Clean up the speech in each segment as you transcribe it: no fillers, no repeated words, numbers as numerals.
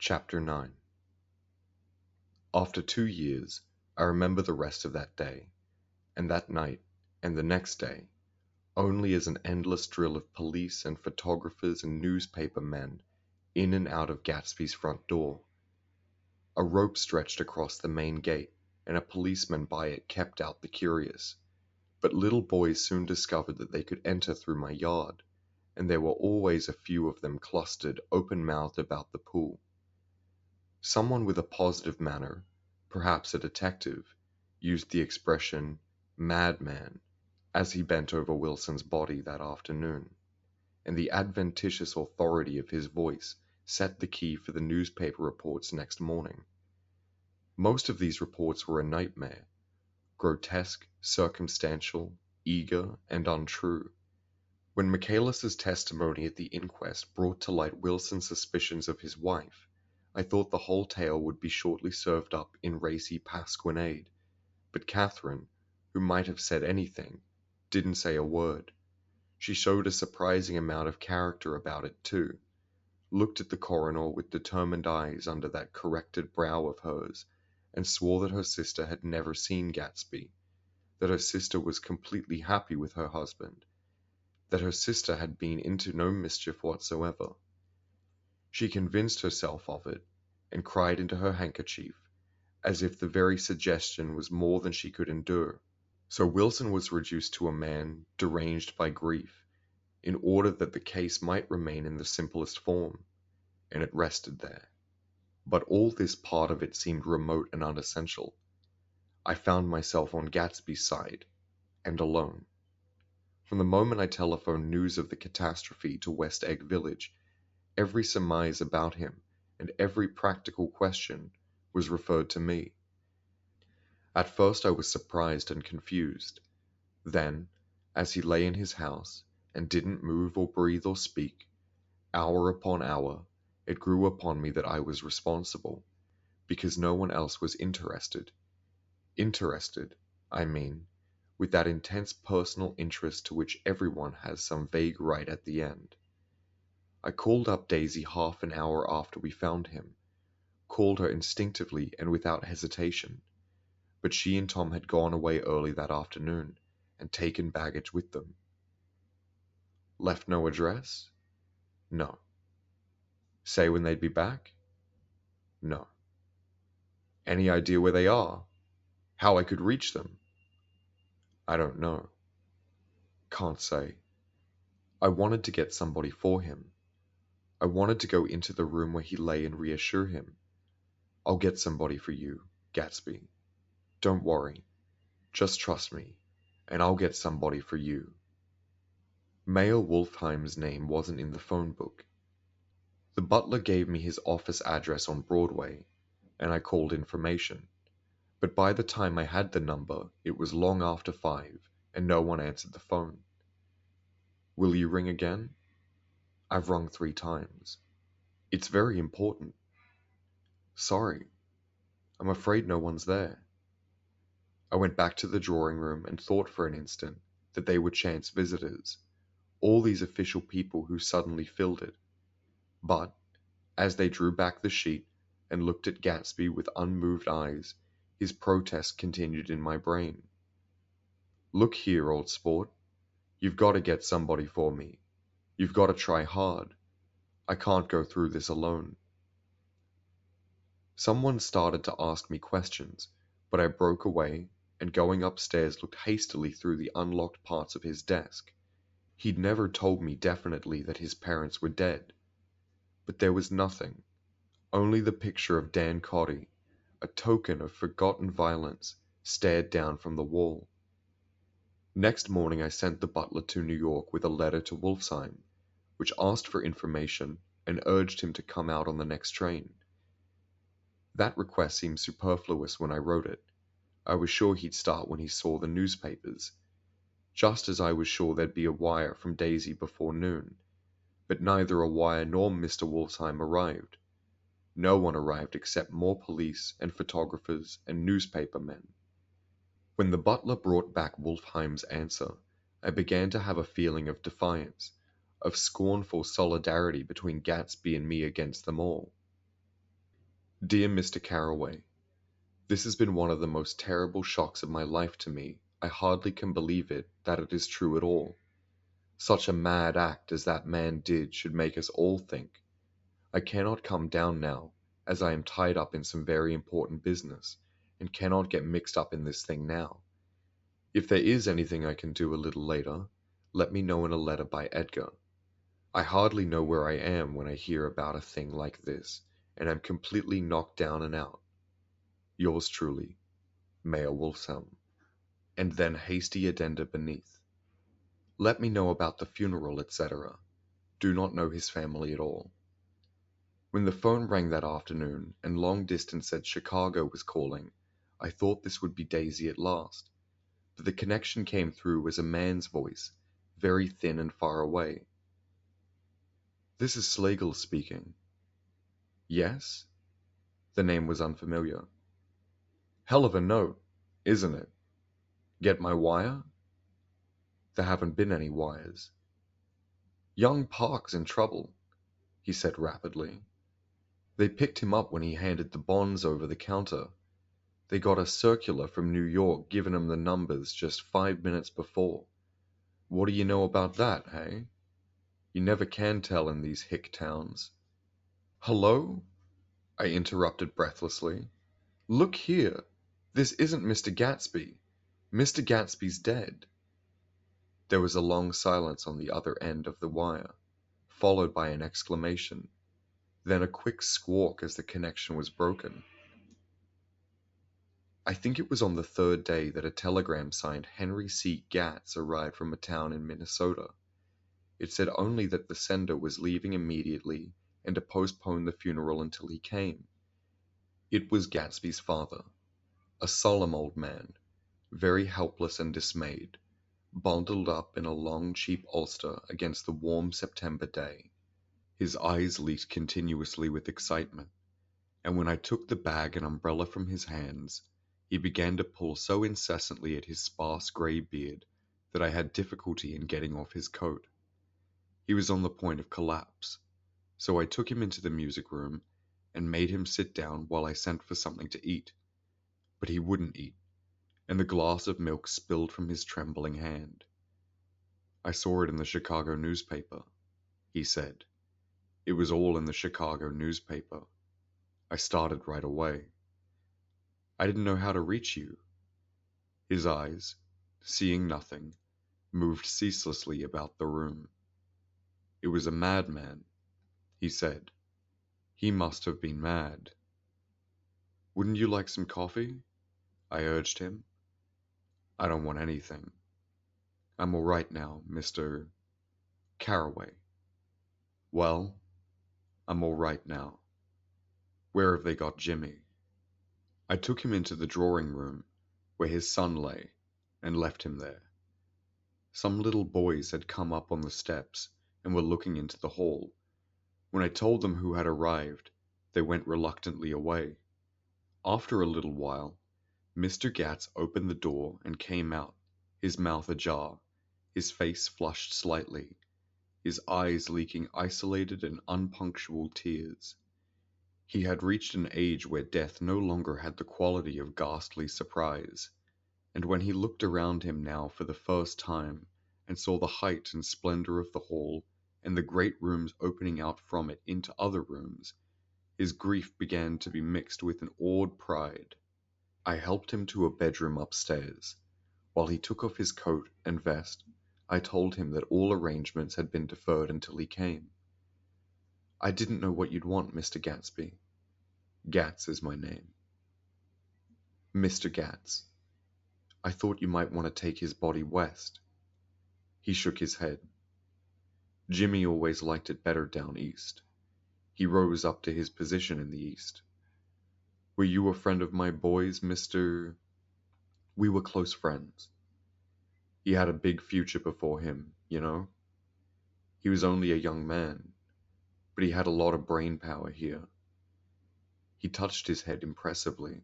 Chapter 9. After 2 years, I remember the rest of that day, and that night, and the next day, only as an endless drill of police and photographers and newspaper men in and out of Gatsby's front door. A rope stretched across the main gate, and a policeman by it kept out the curious. But little boys soon discovered that they could enter through my yard, and there were always a few of them clustered open-mouthed about the pool. Someone with a positive manner, perhaps a detective, used the expression "madman" as he bent over Wilson's body that afternoon, and the adventitious authority of his voice set the key for the newspaper reports next morning. Most of these reports were a nightmare, grotesque, circumstantial, eager, and untrue. When Michaelis's testimony at the inquest brought to light Wilson's suspicions of his wife, I thought the whole tale would be shortly served up in racy pasquinade, but Catherine, who might have said anything, didn't say a word. She showed a surprising amount of character about it, too, looked at the coroner with determined eyes under that corrected brow of hers, and swore that her sister had never seen Gatsby, that her sister was completely happy with her husband, that her sister had been into no mischief whatsoever. She convinced herself of it, and cried into her handkerchief, as if the very suggestion was more than she could endure. So Wilson was reduced to a man deranged by grief, in order that the case might remain in the simplest form, and it rested there. But all this part of it seemed remote and unessential. I found myself on Gatsby's side, and alone. From the moment I telephoned news of the catastrophe to West Egg Village, every surmise about him and every practical question was referred to me. At first I was surprised and confused. Then, as he lay in his house and didn't move or breathe or speak, hour upon hour, it grew upon me that I was responsible, because no one else was interested. Interested, I mean, with that intense personal interest to which everyone has some vague right at the end. I called up Daisy half an hour after we found him, called her instinctively and without hesitation, but she and Tom had gone away early that afternoon and taken baggage with them. Left no address? No. Say when they'd be back? No. Any idea where they are? How I could reach them? I don't know. Can't say. I wanted to get somebody for him. I wanted to go into the room where he lay and reassure him. I'll get somebody for you, Gatsby. Don't worry. Just trust me, and I'll get somebody for you. Mayor Wolfheim's name wasn't in the phone book. The butler gave me his office address on Broadway, and I called information. But by the time I had the number, it was long after 5, and no one answered the phone. Will you ring again? I've rung 3 times. It's very important. Sorry. I'm afraid no one's there. I went back to the drawing room and thought for an instant that they were chance visitors, all these official people who suddenly filled it. But, as they drew back the sheet and looked at Gatsby with unmoved eyes, his protest continued in my brain. Look here, old sport. You've got to get somebody for me. You've got to try hard. I can't go through this alone. Someone started to ask me questions, but I broke away and going upstairs looked hastily through the unlocked parts of his desk. He'd never told me definitely that his parents were dead. But there was nothing, only the picture of Dan Coddy, a token of forgotten violence, stared down from the wall. Next morning I sent the butler to New York with a letter to Wolfsheim, which asked for information and urged him to come out on the next train. That request seemed superfluous when I wrote it. I was sure he'd start when he saw the newspapers, just as I was sure there'd be a wire from Daisy before noon, but neither a wire nor Mr. Wolfsheim arrived. No one arrived except more police and photographers and newspaper men. When the butler brought back Wolfheim's answer, I began to have a feeling of defiance, of scornful solidarity between Gatsby and me against them all. Dear Mr. Carraway, this has been one of the most terrible shocks of my life to me. I hardly can believe that it is true at all. Such a mad act as that man did should make us all think. I cannot come down now, as I am tied up in some very important business, and cannot get mixed up in this thing now. If there is anything I can do a little later, let me know in a letter by Edgar. I hardly know where I am when I hear about a thing like this, and am completely knocked down and out. Yours truly, Mayor Wolfhelm. And then hasty addenda beneath. Let me know about the funeral, etc. Do not know his family at all. When the phone rang that afternoon, and long distance said Chicago was calling, I thought this would be Daisy at last. But the connection came through as a man's voice, very thin and far away. This is Slagle speaking. Yes? The name was unfamiliar. Hell of a note, isn't it? Get my wire? There haven't been any wires. Young Park's in trouble, he said rapidly. They picked him up when he handed the bonds over the counter. They got a circular from New York giving him the numbers just 5 minutes before. What do you know about that, hey? You never can tell in these hick towns. Hello? I interrupted breathlessly. Look here. This isn't Mr. Gatsby. Mr. Gatsby's dead. There was a long silence on the other end of the wire, followed by an exclamation, then a quick squawk as the connection was broken. I think it was on the third day that a telegram signed Henry C. Gatz arrived from a town in Minnesota. It said only that the sender was leaving immediately and to postpone the funeral until he came. It was Gatsby's father, a solemn old man, very helpless and dismayed, bundled up in a long cheap ulster against the warm September day. His eyes leaked continuously with excitement, and when I took the bag and umbrella from his hands, he began to pull so incessantly at his sparse grey beard that I had difficulty in getting off his coat. He was on the point of collapse, so I took him into the music room and made him sit down while I sent for something to eat. But he wouldn't eat, and the glass of milk spilled from his trembling hand. I saw it in the Chicago newspaper, he said. It was all in the Chicago newspaper. I started right away. I didn't know how to reach you. His eyes, seeing nothing, moved ceaselessly about the room. It was a madman, he said. He must have been mad. Wouldn't you like some coffee? I urged him. I don't want anything. I'm all right now, Mr. Carraway. Well, I'm all right now. Where have they got Jimmy? I took him into the drawing room, where his son lay, and left him there. Some little boys had come up on the steps and were looking into the hall. When I told them who had arrived, they went reluctantly away. After a little while, Mr. Gatz opened the door and came out, his mouth ajar, his face flushed slightly, his eyes leaking isolated and unpunctual tears. He had reached an age where death no longer had the quality of ghastly surprise, and when he looked around him now for the first time and saw the height and splendor of the hall and the great rooms opening out from it into other rooms, his grief began to be mixed with an awed pride. I helped him to a bedroom upstairs. While he took off his coat and vest, I told him that all arrangements had been deferred until he came. I didn't know what you'd want, Mr. Gatsby. Gatz is my name. Mr. Gatz. I thought you might want to take his body west. He shook his head. Jimmy always liked it better down east. He rose up to his position in the east. Were you a friend of my boy's, Mr.? We were close friends. He had a big future before him, you know? He was only a young man, but he had a lot of brain power here. He touched his head impressively,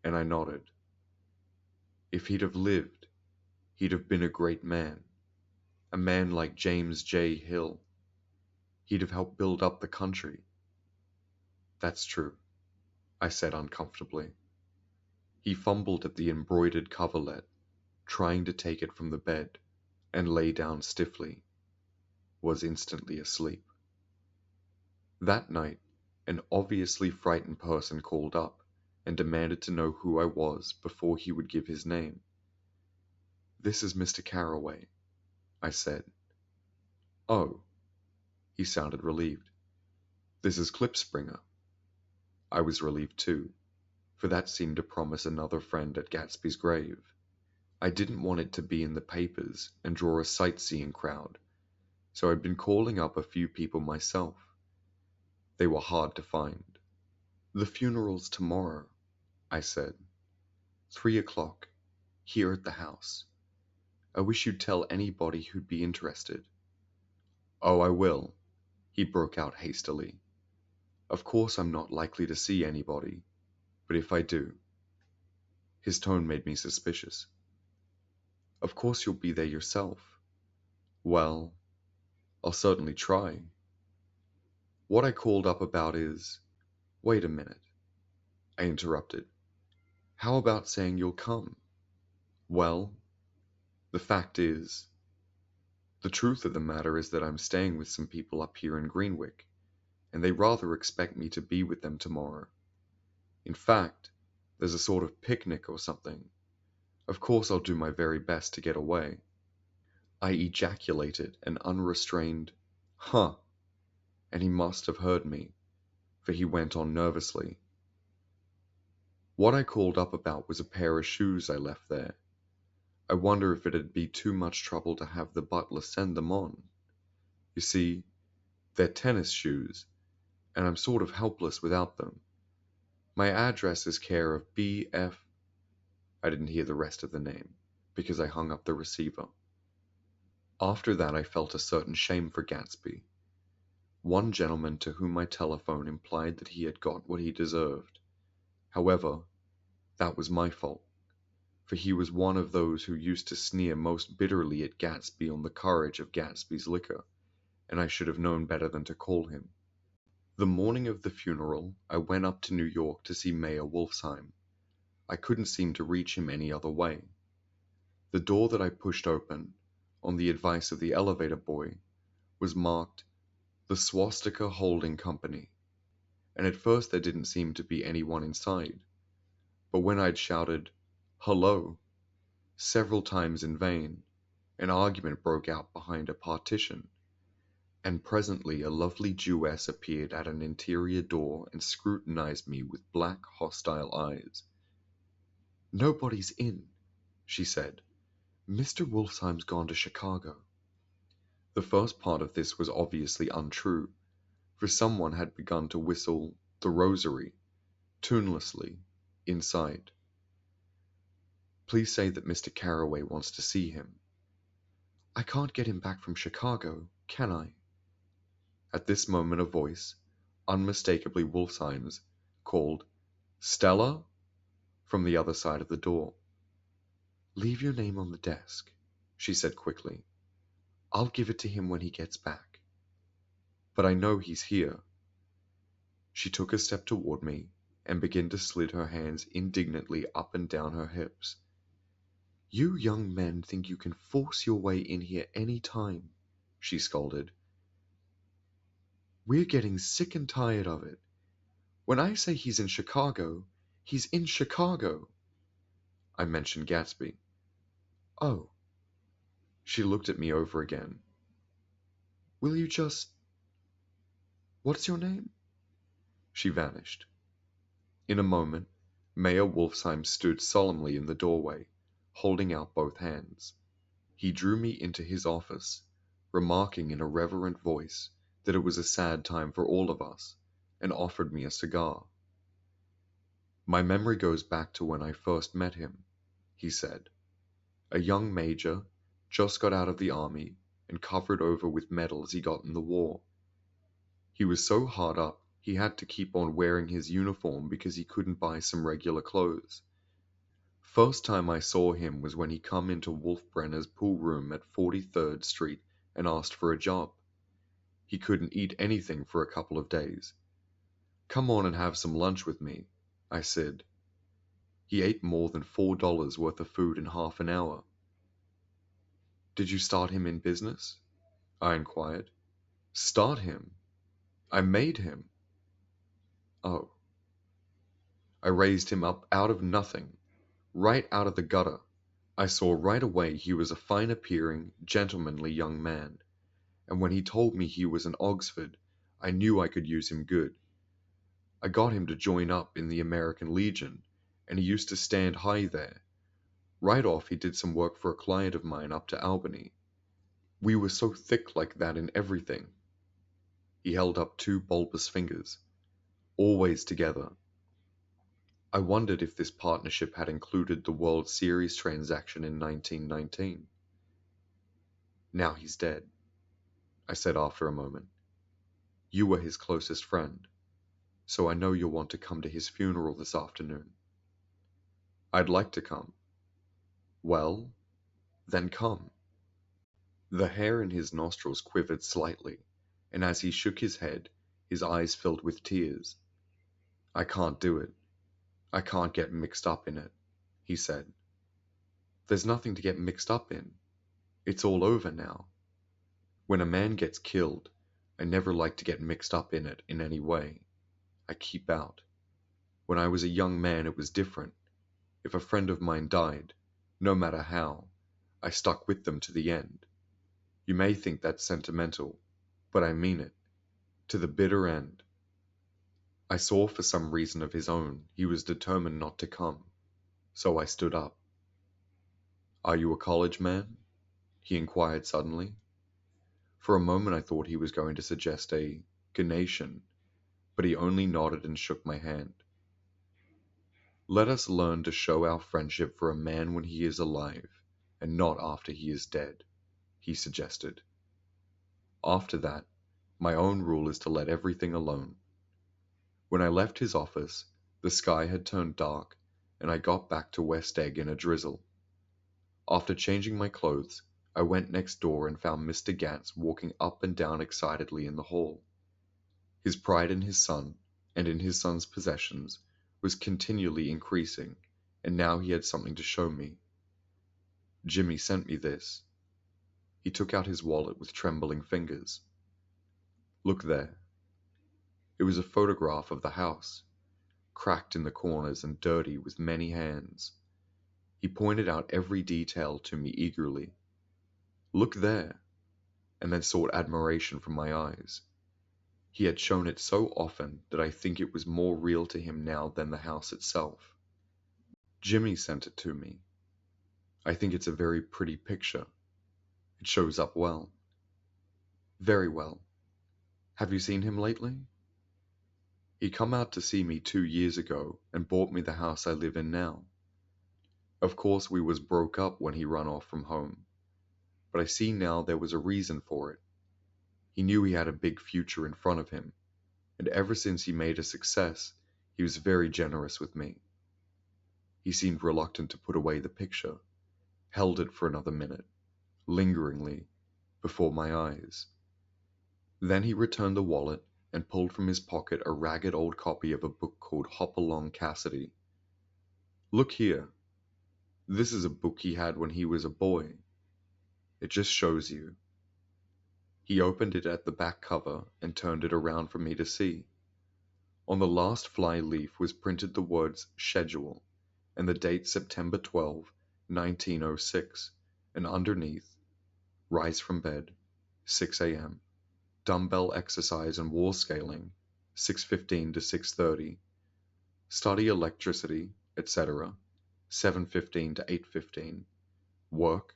and I nodded. If he'd have lived, he'd have been a great man, a man like James J. Hill. He'd have helped build up the country. That's true. I said uncomfortably. He fumbled at the embroidered coverlet, trying to take it from the bed, and lay down stiffly, was instantly asleep. That night, an obviously frightened person called up and demanded to know who I was before he would give his name. "This is Mr. Carroway," I said. "Oh," he sounded relieved. "This is Klipspringer." I was relieved too, for that seemed to promise another friend at Gatsby's grave. I didn't want it to be in the papers and draw a sightseeing crowd, so I'd been calling up a few people myself. They were hard to find. "The funeral's tomorrow," I said. 3 o'clock, here at the house. I wish you'd tell anybody who'd be interested." "Oh, I will," he broke out hastily. "Of course I'm not likely to see anybody, but if I do—" His tone made me suspicious. "Of course you'll be there yourself." "Well, I'll certainly try. What I called up about is—" "Wait a minute," I interrupted. "How about saying you'll come?" "Well, the fact is, the truth of the matter is that I'm staying with some people up here in Greenwick, and they rather expect me to be with them tomorrow. In fact, there's a sort of picnic or something. Of course I'll do my very best to get away." I ejaculated an unrestrained "Huh," and he must have heard me, for he went on nervously. "What I called up about was a pair of shoes I left there. I wonder if it'd be too much trouble to have the butler send them on. You see, they're tennis shoes, and I'm sort of helpless without them. My address is care of B.F. I didn't hear the rest of the name, because I hung up the receiver. After that I felt a certain shame for Gatsby. One gentleman to whom I telephoned implied that he had got what he deserved. However, that was my fault, for he was one of those who used to sneer most bitterly at Gatsby on the courage of Gatsby's liquor, and I should have known better than to call him. The morning of the funeral I went up to New York to see Mayor Wolfsheim. I couldn't seem to reach him any other way. The door that I pushed open, on the advice of the elevator boy, was marked "The Swastika Holding Company," and at first there didn't seem to be anyone inside, but when I'd shouted "Hello" several times in vain, an argument broke out behind a partition, and presently a lovely Jewess appeared at an interior door and scrutinized me with black, hostile eyes. "Nobody's in," she said. "Mr. Wolfsheim's gone to Chicago." The first part of this was obviously untrue, for someone had begun to whistle "The Rosary," tunelessly, inside. "Please say that Mr. Carroway wants to see him." "I can't get him back from Chicago, can I?" At this moment a voice, unmistakably Wolfsheim's, called "Stella?" from the other side of the door. "Leave your name on the desk," she said quickly. "I'll give it to him when he gets back." "But I know he's here." She took a step toward me and began to slid her hands indignantly up and down her hips. "You young men think you can force your way in here any time," she scolded. "We're getting sick and tired of it. When I say he's in Chicago, he's in Chicago." I mentioned Gatsby. "Oh." She looked at me over again. "Will you just... What's your name?" She vanished. In a moment, Mayor Wolfsheim stood solemnly in the doorway, holding out both hands. He drew me into his office, remarking in a reverent voice that it was a sad time for all of us, and offered me a cigar. "My memory goes back to when I first met him," he said. "A young major, just got out of the army, and covered over with medals he got in the war. He was so hard up he had to keep on wearing his uniform because he couldn't buy some regular clothes. First time I saw him was when he come into Wolfbrenner's pool room at 43rd Street and asked for a job. He couldn't eat anything for a couple of days. 'Come on and have some lunch with me,' I said. He ate more than $4 worth of food in half an hour. Did you start him in business? I inquired. Start him? I made him. Oh. I raised him up out of nothing, right out of the gutter. I saw right away he was a fine-appearing, gentlemanly young man, and when he told me he was an Oxford, I knew I could use him good. I got him to join up in the American Legion, and he used to stand high there. Right off he did some work for a client of mine up to Albany. We were so thick like that in everything. He held up 2 bulbous fingers. Always together. I wondered if this partnership had included the World Series transaction in 1919. Now he's dead, I said after a moment. You were his closest friend, so I know you'll want to come to his funeral this afternoon. I'd like to come. Well, then come. The hair in his nostrils quivered slightly, and as he shook his head, his eyes filled with tears. I can't do it. I can't get mixed up in it, he said. There's nothing to get mixed up in. It's all over now. When a man gets killed, I never like to get mixed up in it in any way. I keep out. When I was a young man, it was different. If a friend of mine died, no matter how, I stuck with them to the end. You may think that's sentimental, but I mean it. To the bitter end. I saw for some reason of his own he was determined not to come, so I stood up. Are you a college man? He inquired suddenly. For a moment I thought he was going to suggest a Ganation, but he only nodded and shook my hand. Let us learn to show our friendship for a man when he is alive, and not after he is dead, he suggested. After that, my own rule is to let everything alone. When I left his office, the sky had turned dark, and I got back to West Egg in a drizzle. After changing my clothes, I went next door and found Mr. Gats walking up and down excitedly in the hall. His pride in his son, and in his son's possessions, was continually increasing, and now he had something to show me. Jimmy sent me this. He took out his wallet with trembling fingers. Look there. It was a photograph of the house, cracked in the corners and dirty with many hands. He pointed out every detail to me eagerly. Look there, and then sought admiration from my eyes. He had shown it so often that I think it was more real to him now than the house itself. Jimmy sent it to me. I think it's a very pretty picture. It shows up well. Very well. Have you seen him lately? He come out to see me 2 years ago and bought me the house I live in now. Of course we was broke up when he run off from home, but I see now there was a reason for it. He knew he had a big future in front of him, and ever since he made a success, he was very generous with me. He seemed reluctant to put away the picture, held it for another minute, lingeringly, before my eyes. Then he returned the wallet and pulled from his pocket a ragged old copy of a book called Hop Along Cassidy. Look here. This is a book he had when he was a boy. It just shows you. He opened it at the back cover and turned it around for me to see. On the last fly leaf was printed the words Schedule and the date September 12, 1906, and underneath, rise from bed, 6 a.m., dumbbell exercise and wall scaling, 6:15 to 6:30, study electricity, etc., 7:15 to 8:15, work,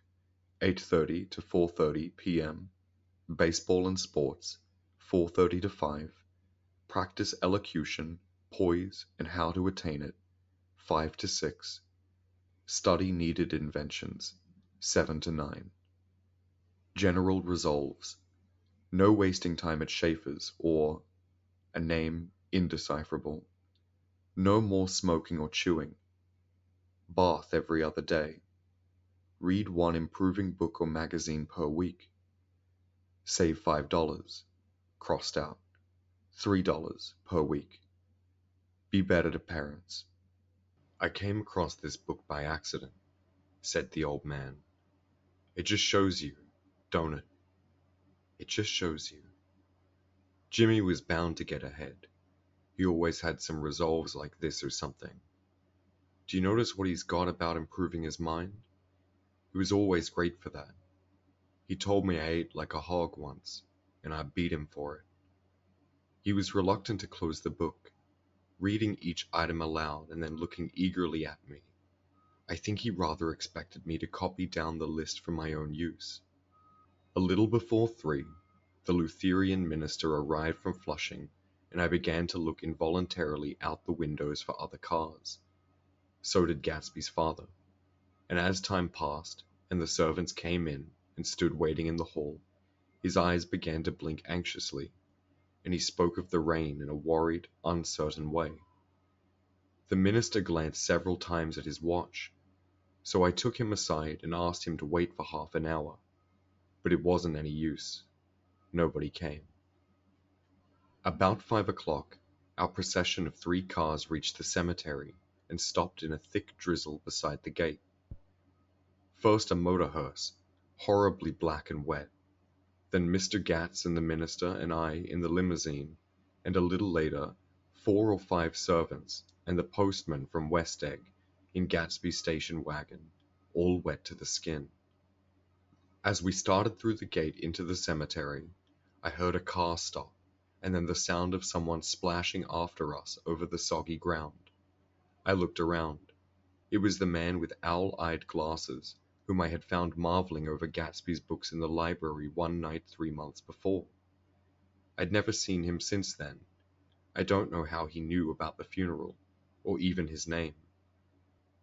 8:30 to 4:30 p.m., baseball and sports, 4:30 to 5, practice elocution, poise, and how to attain it, 5 to 6, study needed inventions, 7 to 9. General resolves. No wasting time at Schaefer's or a name indecipherable. No more smoking or chewing. Bath every other day. Read 1 improving book or magazine per week. Save $5. Crossed out. $3 per week. Be better to parents. I came across this book by accident, said the old man. It just shows you, don't it? It just shows you. Jimmy was bound to get ahead. He always had some resolves like this or something. Do you notice what he's got about improving his mind? He was always great for that. He told me I ate like a hog once, and I beat him for it. He was reluctant to close the book, reading each item aloud and then looking eagerly at me. I think he rather expected me to copy down the list for my own use. A little before 3, the Lutheran minister arrived from Flushing, and I began to look involuntarily out the windows for other cars. So did Gatsby's father, and as time passed, and the servants came in and stood waiting in the hall, his eyes began to blink anxiously, and he spoke of the rain in a worried, uncertain way. The minister glanced several times at his watch, so I took him aside and asked him to wait for half an hour, but it wasn't any use. Nobody came. About 5 o'clock, our procession of 3 cars reached the cemetery and stopped in a thick drizzle beside the gate. First a motor hearse, horribly black and wet, then Mr. Gatz and the minister and I in the limousine, and a little later 4 or 5 servants and the postman from West Egg in Gatsby's station wagon, all wet to the skin. As we started through the gate into the cemetery, I heard a car stop, and then the sound of someone splashing after us over the soggy ground. I looked around. It was the man with owl-eyed glasses, whom I had found marveling over Gatsby's books in the library one night 3 months before. I'd never seen him since then. I don't know how he knew about the funeral, or even his name.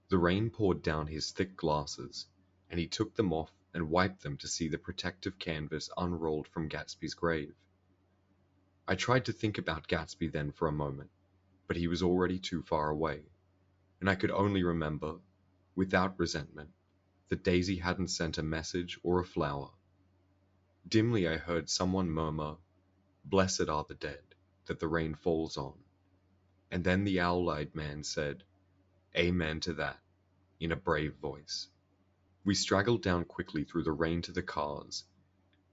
The rain poured down his thick glasses, and he took them off and wiped them to see the protective canvas unrolled from Gatsby's grave. I tried to think about Gatsby then for a moment, but he was already too far away, and I could only remember, without resentment, that Daisy hadn't sent a message or a flower. Dimly I heard someone murmur, "Blessed are the dead that the rain falls on," and then the owl-eyed man said, "Amen to that," in a brave voice. We straggled down quickly through the rain to the cars.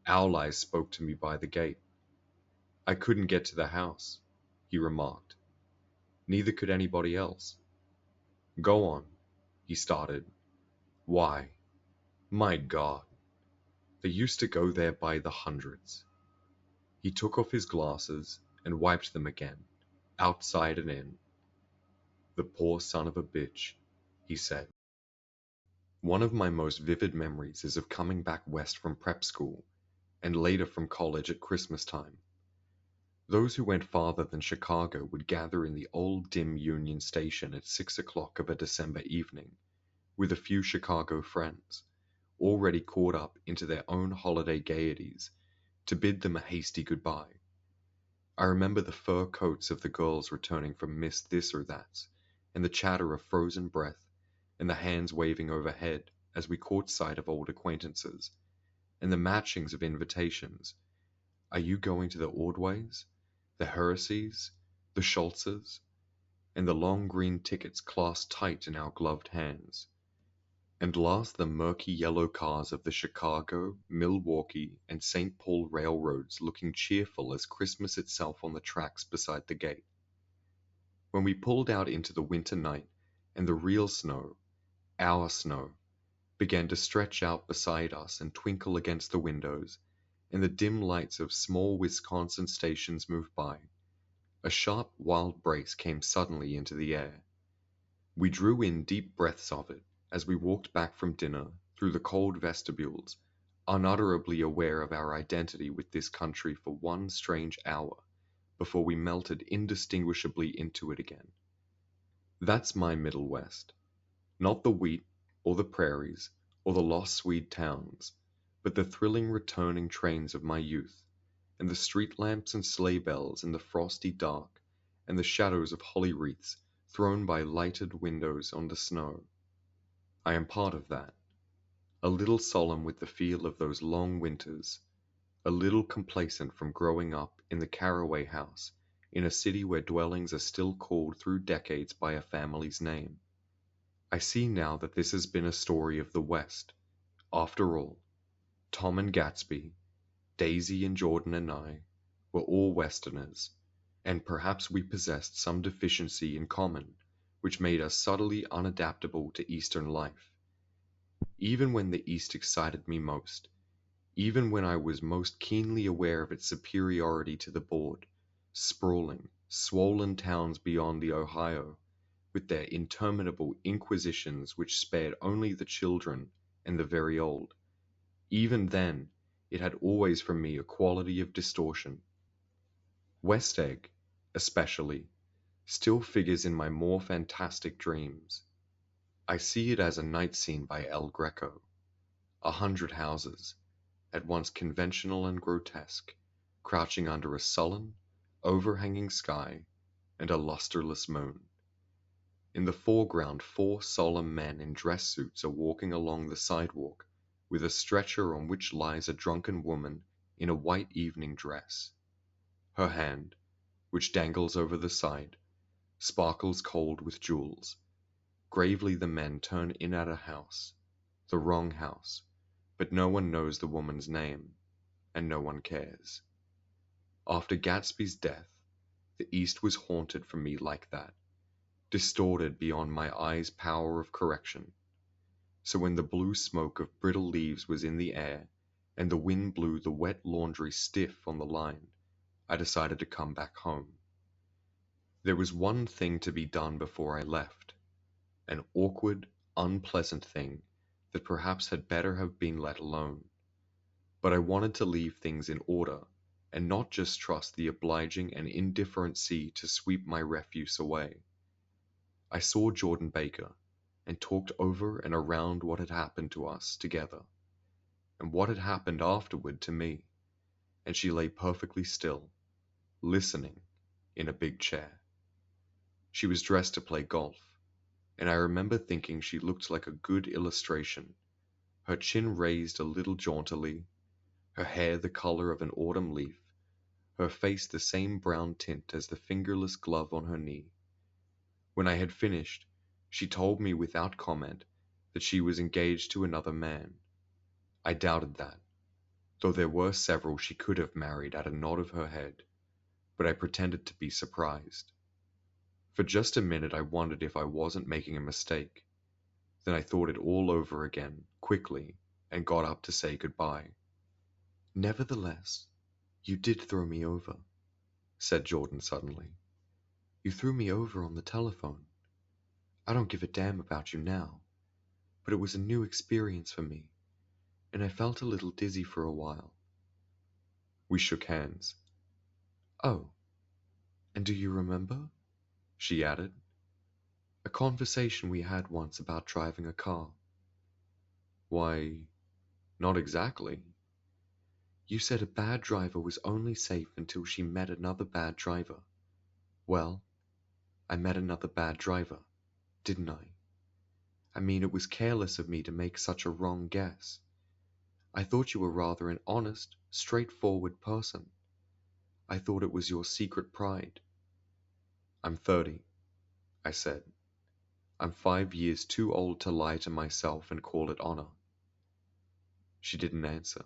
Owl Eyes spoke to me by the gate. "I couldn't get to the house," he remarked. Neither could anybody else. "Go on," he started. "Why, my God, they used to go there by the hundreds." He took off his glasses and wiped them again, outside and in. "The poor son of a bitch," he said. One of my most vivid memories is of coming back west from prep school, and later from college at Christmas time. Those who went farther than Chicago would gather in the old dim Union Station at 6 o'clock of a December evening, with a few Chicago friends, already caught up into their own holiday gaieties, to bid them a hasty goodbye. I remember the fur coats of the girls returning from Miss This or That's, and the chatter of frozen breath, and the hands waving overhead as we caught sight of old acquaintances, and the matchings of invitations. Are you going to the Ordways, the Heresies, the Schultzes, and the long green tickets clasped tight in our gloved hands? And last the murky yellow cars of the Chicago, Milwaukee, and St. Paul railroads looking cheerful as Christmas itself on the tracks beside the gate. When we pulled out into the winter night, and the real snow, our snow, began to stretch out beside us and twinkle against the windows, and the dim lights of small Wisconsin stations moved by, a sharp wild brace came suddenly into the air. We drew in deep breaths of it as we walked back from dinner through the cold vestibules, unutterably aware of our identity with this country for one strange hour before we melted indistinguishably into it again. That's my Middle West. Not the wheat, or the prairies, or the lost Swede towns, but the thrilling returning trains of my youth, and the street lamps and sleigh bells in the frosty dark, and the shadows of holly wreaths thrown by lighted windows on the snow. I am part of that, a little solemn with the feel of those long winters, a little complacent from growing up in the Caraway house in a city where dwellings are still called through decades by a family's name. I see now that this has been a story of the West. After all, Tom and Gatsby, Daisy and Jordan and I, were all Westerners, and perhaps we possessed some deficiency in common which made us subtly unadaptable to Eastern life. Even when the East excited me most, even when I was most keenly aware of its superiority to the bored, sprawling, swollen towns beyond the Ohio, with their interminable inquisitions which spared only the children and the very old, even then it had always for me a quality of distortion. West Egg, especially, still figures in my more fantastic dreams. I see it as a night scene by El Greco, 100 houses, at once conventional and grotesque, crouching under a sullen, overhanging sky and a lustreless moon. In the foreground 4 solemn men in dress suits are walking along the sidewalk with a stretcher on which lies a drunken woman in a white evening dress. Her hand, which dangles over the side, sparkles cold with jewels. Gravely the men turn in at a house, the wrong house, but no one knows the woman's name, and no one cares. After Gatsby's death, the East was haunted for me like that, distorted beyond my eyes' power of correction. So when the blue smoke of brittle leaves was in the air, and the wind blew the wet laundry stiff on the line, I decided to come back home. There was one thing to be done before I left, an awkward, unpleasant thing that perhaps had better have been let alone. But I wanted to leave things in order, and not just trust the obliging and indifferent sea to sweep my refuse away. I saw Jordan Baker, and talked over and around what had happened to us together, and what had happened afterward to me, and she lay perfectly still, listening, in a big chair. She was dressed to play golf, and I remember thinking she looked like a good illustration, her chin raised a little jauntily, her hair the color of an autumn leaf, her face the same brown tint as the fingerless glove on her knee. When I had finished, she told me without comment that she was engaged to another man. I doubted that, though there were several she could have married at a nod of her head, but I pretended to be surprised. For just a minute I wondered if I wasn't making a mistake. Then I thought it all over again, quickly, and got up to say goodbye. "Nevertheless, you did throw me over," said Jordan suddenly. "You threw me over on the telephone. I don't give a damn about you now, but it was a new experience for me, and I felt a little dizzy for a while." We shook hands. "Oh, and do you remember?" she added. "A conversation we had once about driving a car." "Why, not exactly." "You said a bad driver was only safe until she met another bad driver. Well, I met another bad driver, didn't I? I mean, it was careless of me to make such a wrong guess. I thought you were rather an honest, straightforward person. I thought it was your secret pride." "I'm 30, I said. "I'm 5 years too old to lie to myself and call it honor." She didn't answer.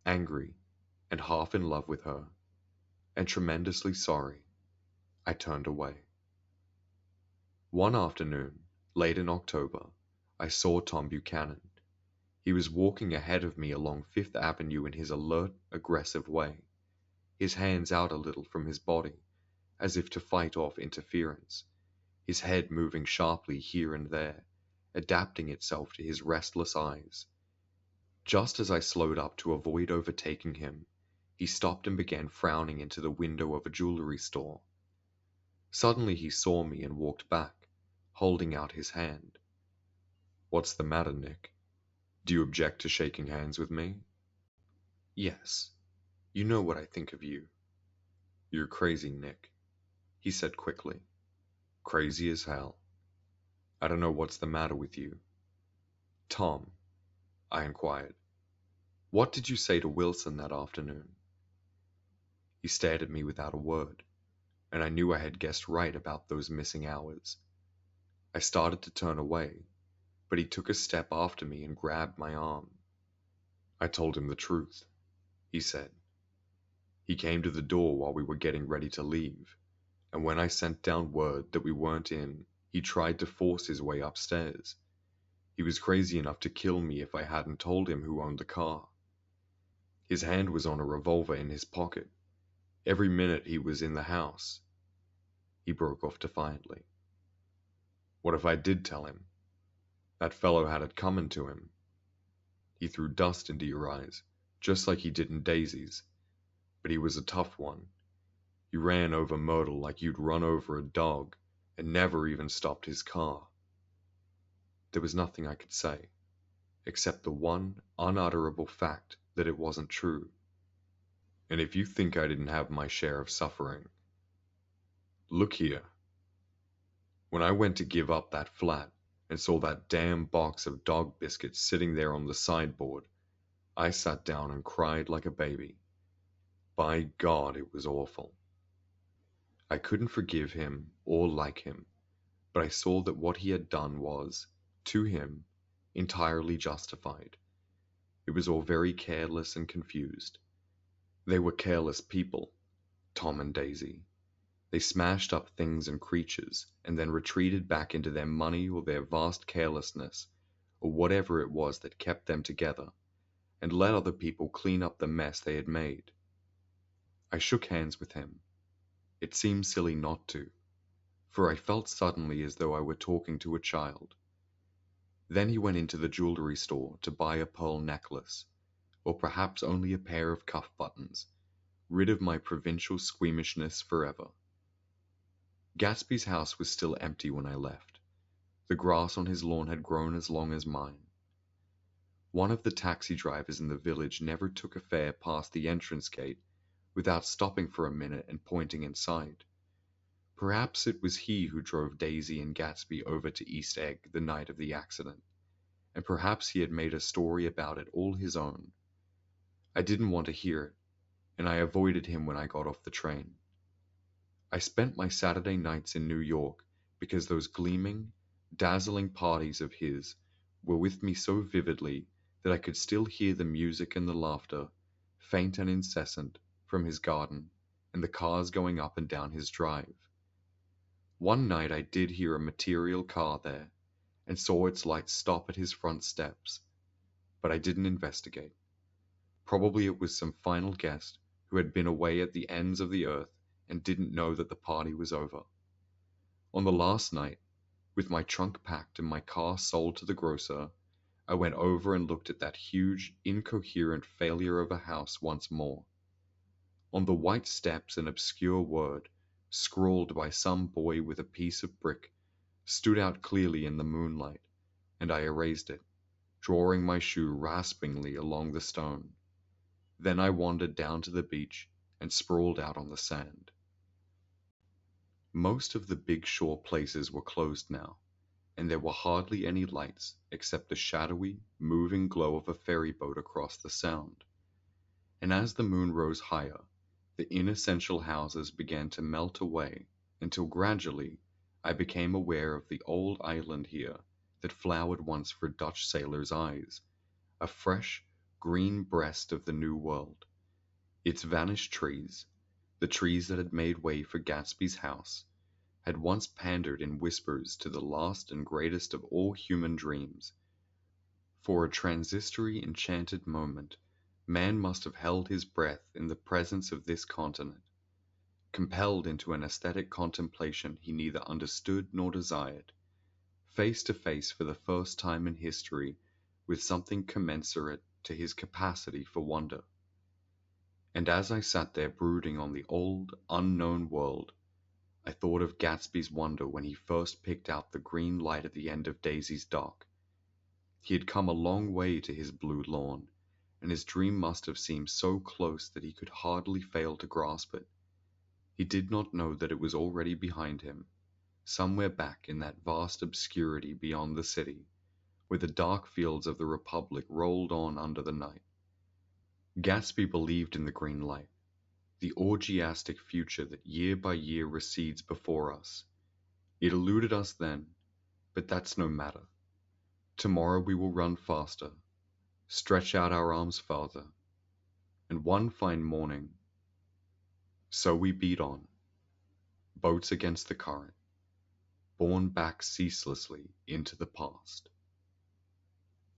Angry, and half in love with her, and tremendously sorry, I turned away. One afternoon, late in October, I saw Tom Buchanan. He was walking ahead of me along Fifth Avenue in his alert, aggressive way, his hands out a little from his body, as if to fight off interference, his head moving sharply here and there, adapting itself to his restless eyes. Just as I slowed up to avoid overtaking him, he stopped and began frowning into the window of a jewelry store. Suddenly he saw me and walked back, holding out his hand. "What's the matter, Nick? Do you object to shaking hands with me?" "Yes. You know what I think of you." "You're crazy, Nick," he said quickly. "Crazy as hell. I don't know what's the matter with you." "Tom," I inquired, "what did you say to Wilson that afternoon?" He stared at me without a word, and I knew I had guessed right about those missing hours. I started to turn away, but he took a step after me and grabbed my arm. I told him the truth, he said. He came to the door while we were getting ready to leave, and when I sent down word that we weren't in, he tried to force his way upstairs. He was crazy enough to kill me if I hadn't told him who owned the car. His hand was on a revolver in his pocket. Every minute he was in the house. He broke off defiantly. What if I did tell him? That fellow had it coming to him. He threw dust into your eyes, just like he did in Daisy's. But he was a tough one. He ran over Myrtle like you'd run over a dog, and never even stopped his car. There was nothing I could say, except the one unutterable fact that it wasn't true. And if you think I didn't have my share of suffering, look here. When I went to give up that flat and saw that damn box of dog biscuits sitting there on the sideboard, I sat down and cried like a baby. By God, it was awful. I couldn't forgive him or like him, but I saw that what he had done was, to him, entirely justified. It was all very careless and confused. They were careless people, Tom and Daisy. They smashed up things and creatures, and then retreated back into their money or their vast carelessness, or whatever it was that kept them together, and let other people clean up the mess they had made. I shook hands with him. It seemed silly not to, for I felt suddenly as though I were talking to a child. Then he went into the jewelry store to buy a pearl necklace, or perhaps only a pair of cuff buttons, rid of my provincial squeamishness forever. Gatsby's house was still empty when I left. The grass on his lawn had grown as long as mine. One of the taxi drivers in the village never took a fare past the entrance gate without stopping for a minute and pointing inside. Perhaps it was he who drove Daisy and Gatsby over to East Egg the night of the accident, and perhaps he had made a story about it all his own. I didn't want to hear it, and I avoided him when I got off the train. I spent my Saturday nights in New York because those gleaming, dazzling parties of his were with me so vividly that I could still hear the music and the laughter, faint and incessant, from his garden, and the cars going up and down his drive. One night I did hear a material car there, and saw its lights stop at his front steps, but I didn't investigate. Probably it was some final guest who had been away at the ends of the earth and didn't know that the party was over. On the last night, with my trunk packed and my car sold to the grocer, I went over and looked at that huge, incoherent failure of a house once more. On the white steps an obscure word, scrawled by some boy with a piece of brick, stood out clearly in the moonlight, and I erased it, drawing my shoe raspingly along the stone. Then I wandered down to the beach and sprawled out on the sand. Most of the big shore places were closed now, and there were hardly any lights except the shadowy, moving glow of a ferry boat across the sound. And as the moon rose higher, the inessential houses began to melt away until gradually I became aware of the old island here that flowered once for Dutch sailors' eyes, a fresh, green breast of the New World. Its vanished trees, the trees that had made way for Gatsby's house, had once pandered in whispers to the last and greatest of all human dreams. For a transitory enchanted moment, man must have held his breath in the presence of this continent, compelled into an aesthetic contemplation he neither understood nor desired, face to face for the first time in history with something commensurate to his capacity for wonder. And as I sat there brooding on the old, unknown world, I thought of Gatsby's wonder when he first picked out the green light at the end of Daisy's dock. He had come a long way to his blue lawn, and his dream must have seemed so close that he could hardly fail to grasp it. He did not know that it was already behind him, somewhere back in that vast obscurity beyond the city, where the dark fields of the Republic rolled on under the night. Gatsby believed in the green light. the orgiastic future that year by year recedes before us. It eluded us then, but that's no matter. Tomorrow we will run faster, stretch out our arms farther, and one fine morning, so we beat on, boats against the current, borne back ceaselessly into the past.